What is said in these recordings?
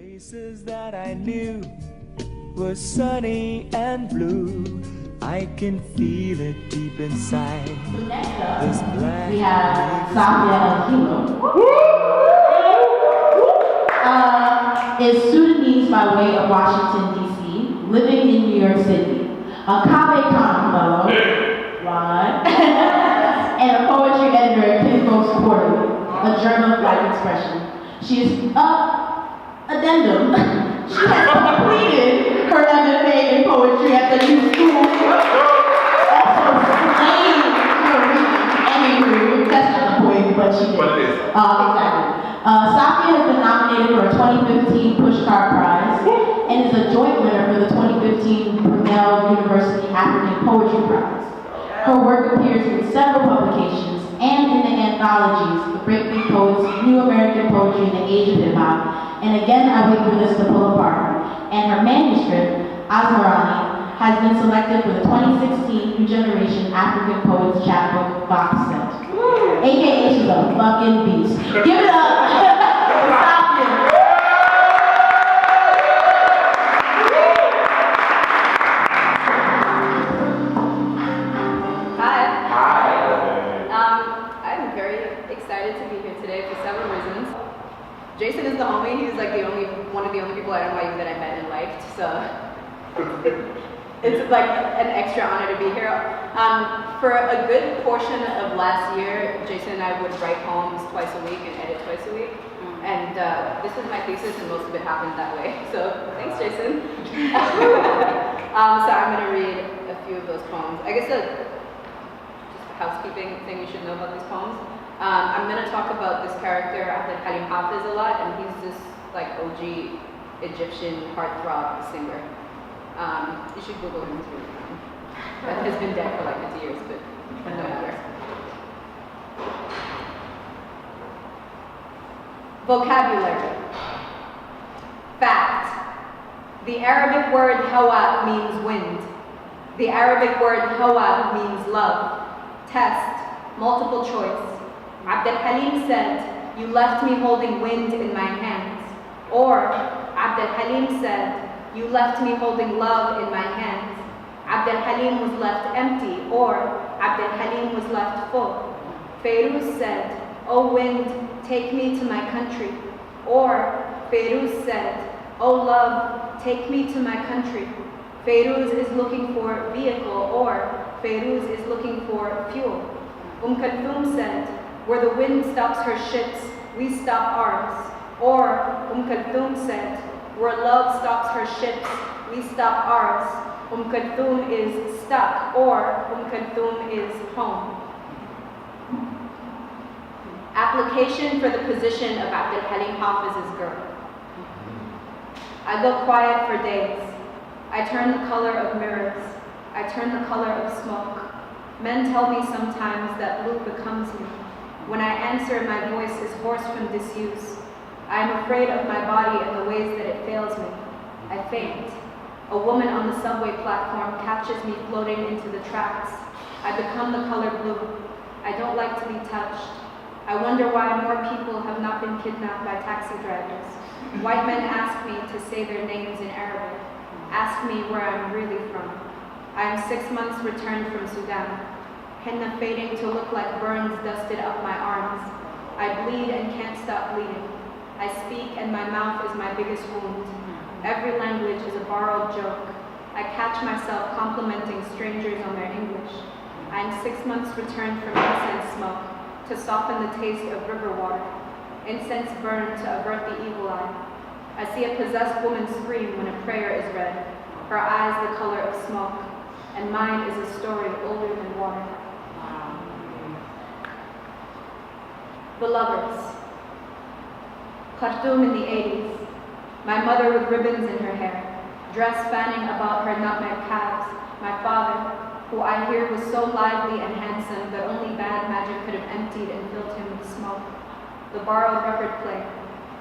Places that I knew were sunny and blue. I can feel it deep inside. So next up, This black we have Safia Elhillo. Is Sudanese by way of Washington, D.C., living in New York City. A Kabe Khan fellow, and a poetry editor at Kinfolk's Quarterly, a journal of life expression. She is addendum. She has completed her MFA in poetry at the New School. Also slayed her reading. Anywho, that's not the point, but she did. Exactly. Safia has been nominated for a 2015 Pushcart Prize and is a joint winner for the 2015 Cornell University African Poetry Prize. Her work appears in several publications and in the anthologies The Breakbeat Poets, New American Poetry in the Age of Hip Hop, and again I wait for this to pull apart. And her manuscript, Asmarani, has been selected for the 2016 New Generation African Poets Chapbook box set. AKA she's a fucking beast. Give it up for Safia. Hi. I'm very excited to be here today for several reasons. Jayson is the homie. He's like one of the only people at NYU that I met and liked. So it's like an extra honor to be here. For a good portion of last year, Jayson and I would write poems twice a week and edit twice a week. And this is my thesis, and most of it happened that way. So thanks, Jayson. So I'm going to read a few of those poems. I guess just a housekeeping thing you should know about these poems. I'm going to talk about this character, Abdel Halim Hafiz, a lot, and he's this like OG Egyptian heartthrob singer. You should Google him too. He's been dead for like 50 years, but no matter. Vocabulary. Fact. The Arabic word hawa means wind. The Arabic word hawa means love. Test. Multiple choice. Abdel Halim said, "You left me holding wind in my hands." Or Abdel Halim said, "You left me holding love in my hands." Abdel Halim was left empty, or Abdel Halim was left full. Feiruz said, "Oh wind, take me to my country." Or Feiruz said, "Oh love, take me to my country." Feiruz is looking for vehicle, or Feiruz is looking for fuel. Kulthum said, "Where the wind stops her ships, we stop ours." Or Kulthum said, "Where love stops her ships, we stop ours." Kulthum is stuck, or Kulthum is home. Application for the position of Abdel Halim Hafiz's girl. I go quiet for days. I turn the color of mirrors. I turn the color of smoke. Men tell me sometimes that blue becomes me. When I answer, my voice is hoarse from disuse. I am afraid of my body and the ways that it fails me. I faint. A woman on the subway platform catches me floating into the tracks. I become the color blue. I don't like to be touched. I wonder why more people have not been kidnapped by taxi drivers. White men ask me to say their names in Arabic. Ask me where I'm really from. I am 6 months returned from Sudan. Henna fading to look like burns dusted up my arms. I bleed and can't stop bleeding. I speak and my mouth is my biggest wound. Every language is a borrowed joke. I catch myself complimenting strangers on their English. I am 6 months returned from incense smoke to soften the taste of river water. Incense burned to avert the evil eye. I see a possessed woman scream when a prayer is read. Her eyes the color of smoke, and mine is a story older than water. The Lovers. Khartoum in the 80s. My mother with ribbons in her hair, dress fanning about her nutmeg calves. My father, who I hear was so lively and handsome that only bad magic could have emptied and filled him with smoke. The borrowed record player,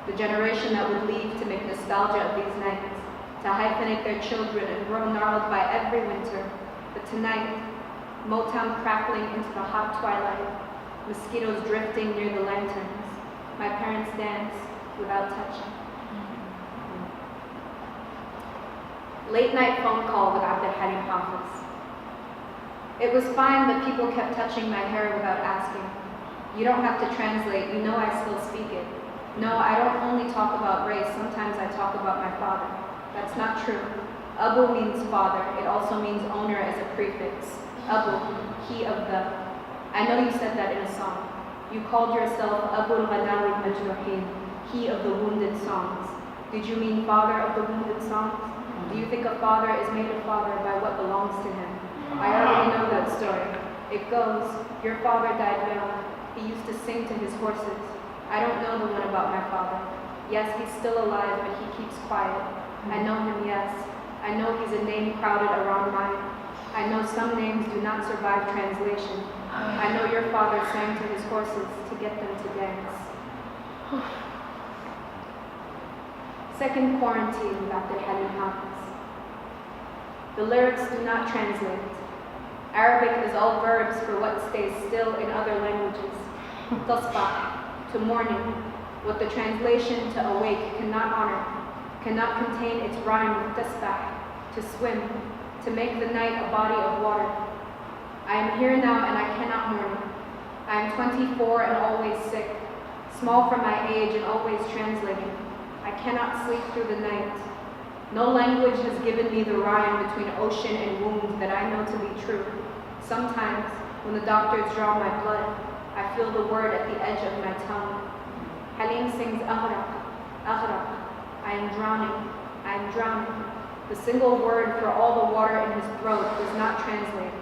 the generation that would leave to make nostalgia of these nights, to hyphenate their children and grow gnarled by every winter. But tonight, Motown crackling into the hot twilight, mosquitoes drifting near the lanterns. My parents dance without touching. Late night phone call with Abdel Halim Hafiz. It was fine that people kept touching my hair without asking. You don't have to translate, you know I still speak it. No, I don't only talk about race, sometimes I talk about my father. That's not true. Abu means father, it also means owner as a prefix. Abu, he of the. I know you said that in a song. You called yourself Abu al-Ghanawi al-Majruhin, he of the wounded songs. Did you mean father of the wounded songs? Do you think a father is made a father by what belongs to him? I already know that story. It goes, your father died young. He used to sing to his horses. I don't know the one about my father. Yes, he's still alive, but he keeps quiet. I know him, yes. I know he's a name crowded around mine. I know some names do not survive translation. I know your father sang to his horses to get them to dance. Second quarantine with Abdel Halim Hafiz. The lyrics do not translate. Arabic is all verbs for what stays still in other languages. Tasbah, to morning, what the translation to awake cannot honor, cannot contain its rhyme with tasbah, to swim, to make the night a body of water. I am here now and I cannot mourn. I am 24 and always sick, small for my age and always translating. I cannot sleep through the night. No language has given me the rhyme between ocean and wound that I know to be true. Sometimes, when the doctors draw my blood, I feel the word at the edge of my tongue. Halim sings aghraq, aghraq. I am drowning, I am drowning. The single word for all the water in his throat does not translate.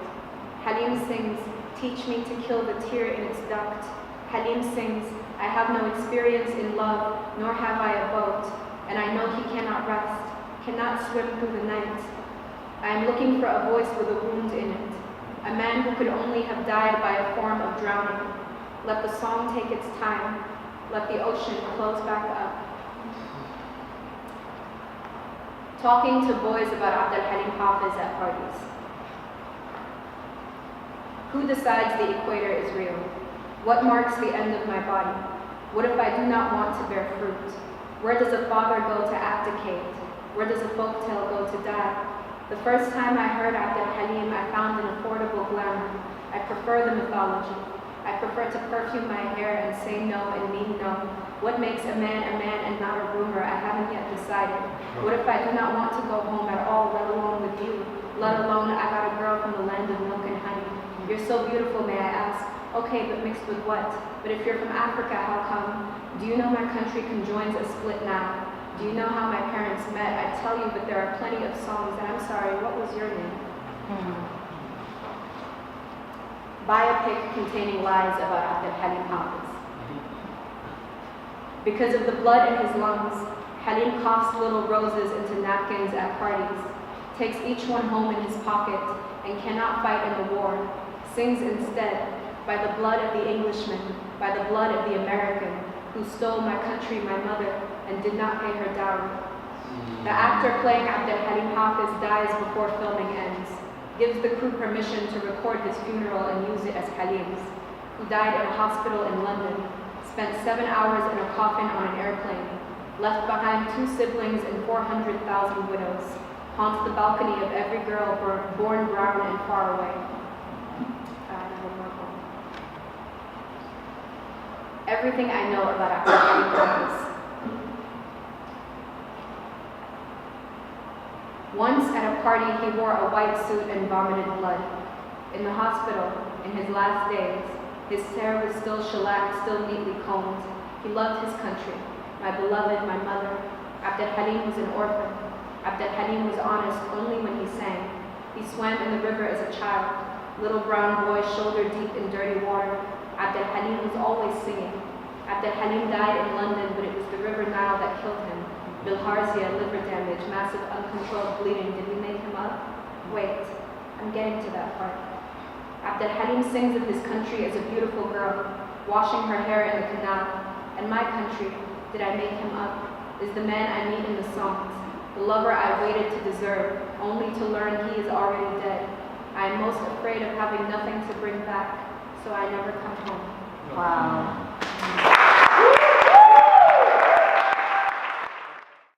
Halim sings, teach me to kill the tear in its duct. Halim sings, I have no experience in love, nor have I a boat, and I know he cannot rest, cannot swim through the night. I am looking for a voice with a wound in it, a man who could only have died by a form of drowning. Let the song take its time, let the ocean close back up. Talking to boys about Abdel Halim Hafiz at parties. Who decides the equator is real? What marks the end of my body? What if I do not want to bear fruit? Where does a father go to abdicate? Where does a folktale go to die? The first time I heard Abdel Halim, I found an affordable glamour. I prefer the mythology. I prefer to perfume my hair and say no and mean no. What makes a man and not a rumor? I haven't yet decided. What if I do not want to go home at all, let alone with you? Let alone I got a girl from the land of milk and honey. You're so beautiful, may I ask? Okay, but mixed with what? But if you're from Africa, how come? Do you know my country conjoins a split now? Do you know how my parents met? I tell you, but there are plenty of songs, and I'm sorry, what was your name? Biopic containing lies about Abdel Halim Hafiz. Because of the blood in his lungs, Halim coughs little roses into napkins at parties, takes each one home in his pocket, and cannot fight in the war, sings instead, by the blood of the Englishman, by the blood of the American, who stole my country, my mother, and did not pay her dowry. The actor playing Abdel Halim Hafiz dies before filming ends, gives the crew permission to record his funeral and use it as Halim's, who died in a hospital in London, spent 7 hours in a coffin on an airplane, left behind 2 siblings and 400,000 widows, haunts the balcony of every girl born brown and far away. Everything I know about Abdel Halim Hafiz. Once at a party, he wore a white suit and vomited blood. In the hospital, in his last days, his hair was still shellacked, still neatly combed. He loved his country, my beloved, my mother. Abdel Halim was an orphan. Abdel Halim was honest only when he sang. He swam in the river as a child, little brown boy shoulder deep in dirty water. Abdel Halim was always singing. Abdel Halim died in London, but it was the river Nile that killed him. Bilharzia, liver damage, massive uncontrolled bleeding. Did we make him up? Wait, I'm getting to that part. Abdel Halim sings of his country as a beautiful girl, washing her hair in the canal. And my country, did I make him up, is the man I meet in the songs, the lover I waited to deserve, only to learn he is already dead. I am most afraid of having nothing to bring back, so I never come home. Wow.